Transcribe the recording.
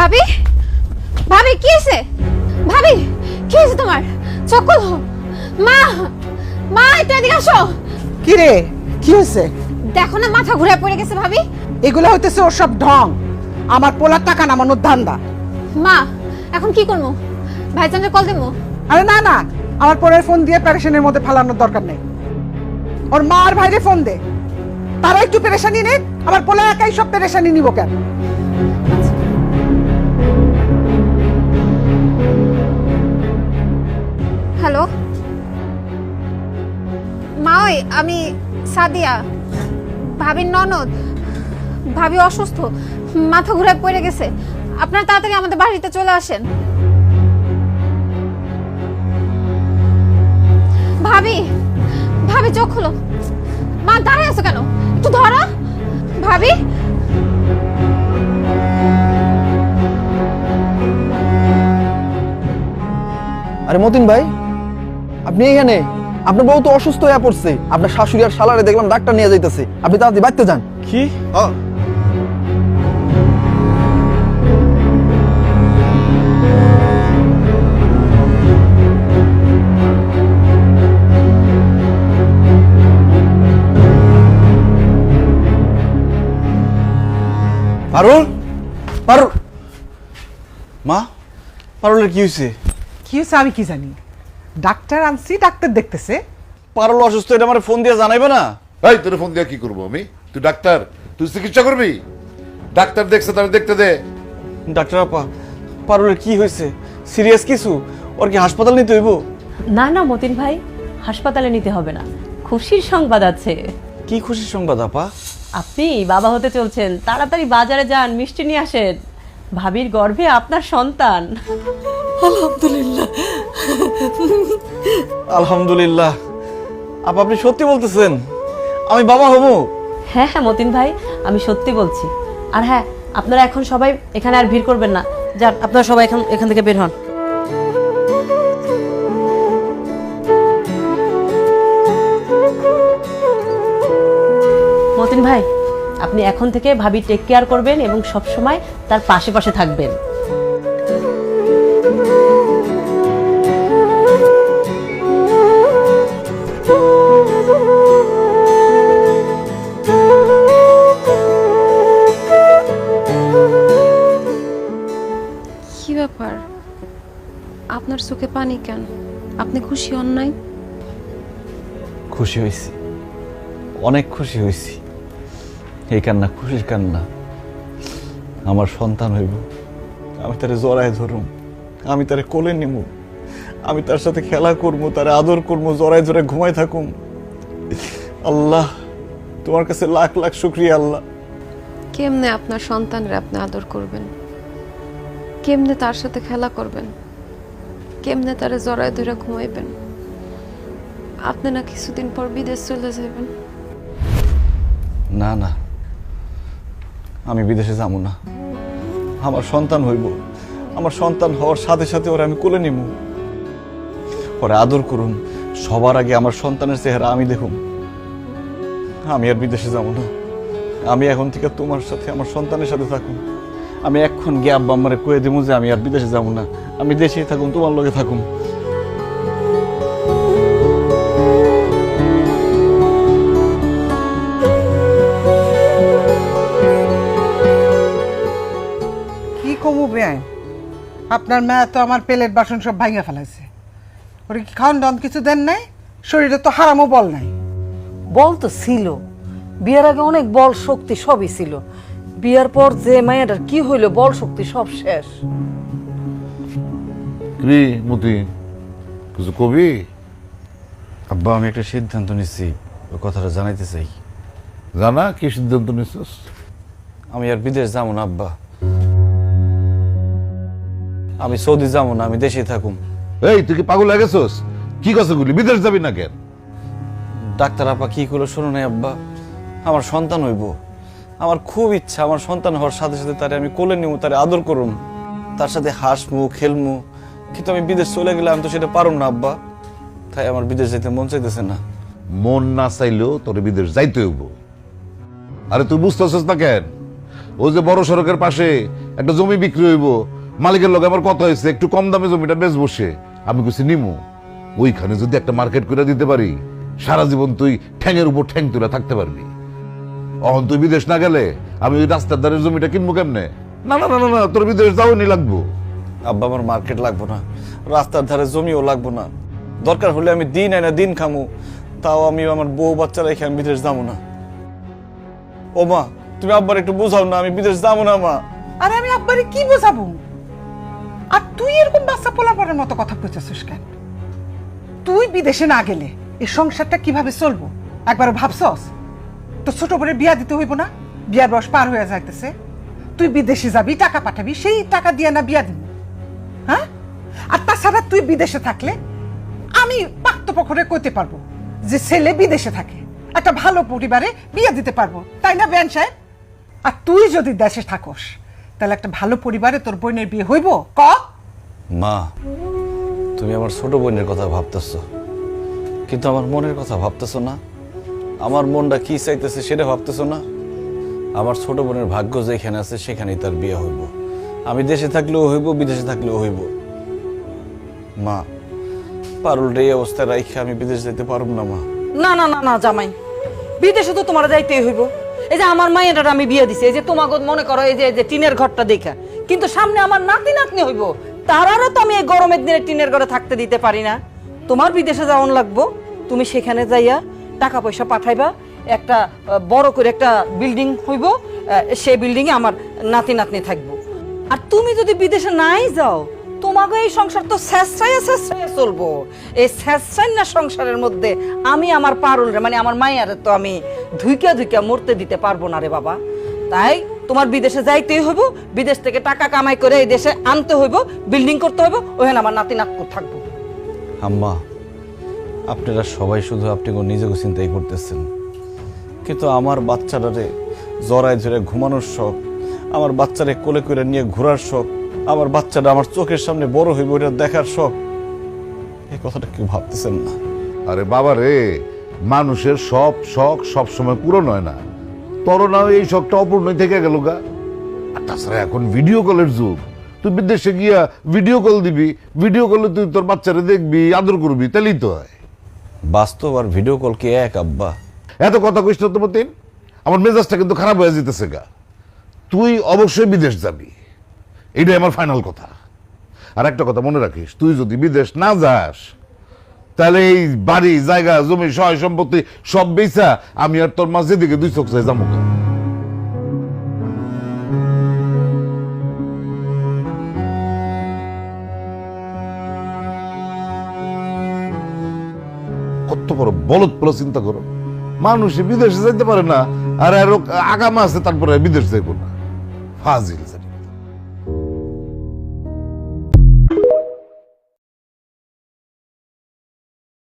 ভাবি, ভাবি কি হয়েছে? ভাবি কি হয়েছে তোমার? চোখ খোলো। মা, মা একটু এদিকে আসো। কি রে, কি হয়েছে? দেখো না মাথা ঘুরে পড়ে গেছে ভাবি। এগুলো হইতেছে ওর সব ঢং। আমার পোলার টাকা নামানোর ধান্দা। মা এখন কি করবো? ভাইজানের কল দেবো? আরে না না, আমার পোলার ফোন দিয়ে প্যারেশানির মধ্যে ফালানোর দরকার নেই। ওর মা আর ভাইরে ফোন দে, তারা একটু পেরেশানি নেই। আমার পোলা একাই সব পেরেশানি নিব কেন? হ্যালো মা, ওই আমি সাদিয়া, ভাবির ননদ। ভাবি অসুস্থ, মাথা ঘুরে পড়ে গেছে। আপনারা তাড়াতাড়ি আমাদের বাড়িতে চলে আসেন। ভাবি, ভাবি চোখ খোলো। মা দাঁড়ায় আছো কেন? একটু ধরো ভাবি। আরে মতিন ভাই, আপনি এখানে? আপনার বউ তো অসুস্থ হয়ে পড়ছে। আপনার শাশুড়ি আর শালারে দেখলাম ডাক্তার নিয়ে যাইতেছে। আপনি তাড়াতাড়ি বাড়িতে যান। কি? পারুল, পারুল, মা, পারুলের কি হয়েছে? কি হয়েছে আমি কি জানি। ডাক্তার আনছি, ডাক্তার দেখতেছে। পারুল অসুস্থ, এটা আমার ফোন দিয়ে জানাইবে না? এই তোর ফোন দিয়ে কি করবো আমি? তুই ডাক্তার, তুই চিকিৎসা করবি? ডাক্তার দেখছে, তাহলে দেখতে দে। ডাক্তার আপা, পারুলের কি হয়েছে? সিরিয়াস কিছু? ওর কি হাসপাতাল নিতে হইব? না না মতিন ভাই, হাসপাতালে নিতে হবে না। খুশির সংবাদ আছে। কি খুশির সংবাদ আপা? আপনি বাবা হতে চলছেন। তাড়াতাড়ি বাজারে যান, মিষ্টি নিয়ে আসেন। ভাবির গর্ভে আপনার সন্তান। আলহামদুলিল্লাহ। আপা আপনি সত্যি বলতেছেন? আমি বাবা হবো? হ্যাঁ হ্যাঁ মতিন ভাই, আমি সত্যি বলছি। আর হ্যাঁ, আপনারা এখন সবাই এখানে আর ভিড় করবেন না। যান, আপনারা সবাই এখান থেকে বের হন। মতিন ভাই, আপনি এখন থেকে ভাবি টেক কেয়ার করবেন এবং সব সময় তার পাশে পাশে থাকবেন। কি ব্যাপার, আপনার চোখে পানি কেন? আপনি খুশি হন নাই? খুশি হয়েছি, অনেক খুশি হয়েছি। এই কান্না খুশির কান্না। আমার সন্তান হইব, আমি তারে জড়ায় ধরুম, আমি তারে কোলে নিব, আমি তার সাথে খেলা করবো, তারে আদর করবো, জড়ায় ধরে ঘুমাই থাকুম। আল্লাহ, তোমার কাছে লাখ লাখ শুকরিয়া আল্লাহ। কেমনে আপনার সন্তানের আপনি আদর করবেন? কেমনে তার সাথে খেলা করবেন? কেমনে তারে জড়ায় ধরে ঘুমাইবেন? আপনি না কিছুদিন পর বিদেশ চলে যাবেন? না না, আমি বিদেশে যাবো না। আমার সন্তান হইব, আমার সন্তান হওয়ার সাথে সাথে ওরা আমি কোলে নিব, ওরা আদর করুম। সবার আগে আমার সন্তানের চেহারা আমি দেখুম। আমি আর বিদেশে যাব না। আমি এখন থেকে তোমার সাথে, আমার সন্তানের সাথে থাকুম। আমি এখন গিয়ে আব্বা আম্মারে কয়ে দেবো যে আমি আর বিদেশে যাব না, আমি দেশেই থাকুম, তোমার লগে থাকুম। কি কমু বেআইন, আপনার মেয়ে তো আমার প্লেট বাসন সব ভাঙিয়ে ফেলাইছে। ওরে কি খাওয়ান দাওয়ান কিছু দেন নাই? শরীরে তো হারামও বল নাই। বল তো ছিল, বিয়ের আগে অনেক বল শক্তি সবই ছিল। বিয়ার পর যে মায়ের কি হইলো, বল শক্তি সব শেষ। কি মতি, কিছু কবি? আব্বা, আমি একটা সিদ্ধান্ত নিচ্ছি, ওই কথাটা জানাইতে চাই। জানা, কি সিদ্ধান্ত নিছিস? আমি আর বিদেশ যাবো না আব্বা। আমি সৌদি যাবো না, আমি দেশেই থাকুম। এই তুই কি পাগল হয়ে গেছিস? কি কথা বলি, বিদেশ যাবি না কেন? ডাক্তার আপা কি করলো শোনো না আব্বা, আমার সন্তান হইব। আমার খুব ইচ্ছা আমার সন্তান হওয়ার সাথে সাথে তারে আমি কোলে নিব, তারে আদর করুম, তার সাথে হাসমু খেলমু। কিন্তু আমি বিদেশ চলে গেলে আমি তো সেটা পারুম না আব্বা। তাই আমার বিদেশ যেতে মন চাইতেছে না। মন না চাইলেও তোর বিদেশ যাইতে হইব। আরে তুই বুঝতেছিস না কেন? ও যে বড় সড়কের পাশে একটা জমি বিক্রি হইব, মালিকের লগে আমার কথা হয়েছে একটু কম দামে জমিটা বেচ বসে, আমি কিছু নিমু। ওইখানে যদি একটা মার্কেট করে দিতে পারি, সারা জীবন তুই ঠ্যাঙের উপর ঠ্যাং তুলে থাকতে পারবি। অহন তুই বিদেশ না গেলে আমি ওই রাস্তার ধারের জমিটা কিনবো কেমনে? না না না না না, তোর বিদেশ যাওয়ানি লাগবো। আব্বা আমার মার্কেট লাগবো না, রাস্তার ধারে জমিও লাগবো না, দরকার হলে আমি দিন আইনা দিন খামু, তাও আমি আমার বউ বাচ্চা রেখে আমি বিদেশ যাবো না। ও মা, তুমি আব্বার একটু বোঝাও না, আমি বিদেশ যাবো না মা। আর আমি আব্বারে কি বোঝাবো? আর তুই এরকম বাচ্চা পোলাপানের মতো কথা কইতেছিস কেন? তুই বিদেশে না গেলে এই সংসারটা কিভাবে চলবো একবার ভাবছস? তো ছোট করে বিয়া দিতে হইব না? বিয়ার বয়স পার হয়ে যাইতেছে, তুই বিদেশে যাবি, টাকা পাঠাবি, সেই টাকা দিয়ে না বিয়া দিব? হ্যাঁ? আর তাছাড়া তুই বিদেশে থাকলে আমি পাক্তপক্ষরে কইতে পারবো যে ছেলে বিদেশে থাকে, একটা ভালো পরিবারে বিয়ে দিতে পারবো, তাই না বেয়ান সাহেব? আর তুই যদি দেশে থাকস তাহলে একটা ভালো পরিবারে তোর বোনের বিয়ে হইব? ক মা, তুমি আমার ছোট বোনের কথা ভাবতেছো, কিন্তু আমার মনের কথা ভাবতেছো না। আমার মনটা কি চাইতেছে সেটা ভাবতেছো না। আমার ছোট বোনের ভাগ্য যেখানে আছে সেখানেই তার বিয়ে হইব। আমি দেশে থাকলেও হইব, বিদেশে থাকলেও হইব। মা, পারুলটা এই অবস্থায় রাইখে আমি বিদেশ যেতে পারব না মা। না না না না জামাই, বিদেশে তো তোমার যাইতেই হইব। এই যে আমার মায়ের আমি বিয়ে দিছি, এই যে তোমাকে মনে করো এই যে টিনের ঘরটা দেখা, কিন্তু সামনে আমার নাতি নাতনি হইব, তারারও তো আমি এই গরমের দিনে টিনের ঘরে থাকতে দিতে পারি না। তোমার বিদেশে যাওয়ান লাগবো, তুমি সেখানে যাইয়া টাকা পয়সা পাঠাইবা, একটা বড় করে একটা বিল্ডিং হইব, সেই বিল্ডিং এ আমার নাতি নাতনি থাকবো। আর তুমি যদি বিদেশে নাই যাও, তোমাকে এই সংসার তো শেষরাইয়া চলবো। এই শেষরাইনা সংসারের মধ্যে আমি আমার পারুল রে, মানে আমার মায়ের তো আমি ধুইকা ধুইকা মরতে দিতে পারবো না রে বাবা। তাই তোমার বিদেশে যাইতেই হইব, বিদেশ থেকে টাকা কামাই করে এই দেশে আনতে হইব, বিল্ডিং করতে হইব, ওখানে আমার নাতি নাতনি থাকবো। আম্মা, আপনারা সবাই শুধু আপনি নিজেকে চিন্তাই করতেছেন, কিন্তু আমার বাচ্চাটারে জড়ায় ধরে ঘুমানোর শখ, আমার বাচ্চারে কোলে করে নিয়ে ঘোরার শখ, আমার বাচ্চাটা আমার চোখের সামনে বড় হইব এটা দেখার শখ, এই কথাটা কেউ ভাবতেছেন না। আরে বাবা রে, মানুষের সব শখ সব সময় পূরণ হয় না। তোর না এই শখটা অপূর্ণই থেকে গেল গা। আর তাছাড়া এখন ভিডিও কলের যুগ, তুই বিদেশে গিয়া ভিডিও কল দিবি, ভিডিও কলে তুই তোর বাচ্চারে দেখবি, আদর করবি, তাহলেই তো হয়। বাস্তব আর ভিডিও কল কি এক আব্বা? এত কথা কইস না তো মতিন, আমার মেজাজটা কিন্তু খারাপ হয়ে যেতেছে গা। তুই অবশ্যই বিদেশ যাবি, এইটাই আমার ফাইনাল কথা। আর একটা কথা মনে রাখিস, তুই যদি বিদেশ না যাস তাহলে এই বাড়ি জায়গা জমি সহায় সম্পত্তি সব বেচা আমি আর তোর মা যেদিকে দুই চোখ চাই যাবো। কত বড় বলদ পড়ে চিন্তা করো, মানুষ বিদেশে যাইতে পারে না আর আগামা আছে তারপরে বিদেশ যাইব না। ফাজিল।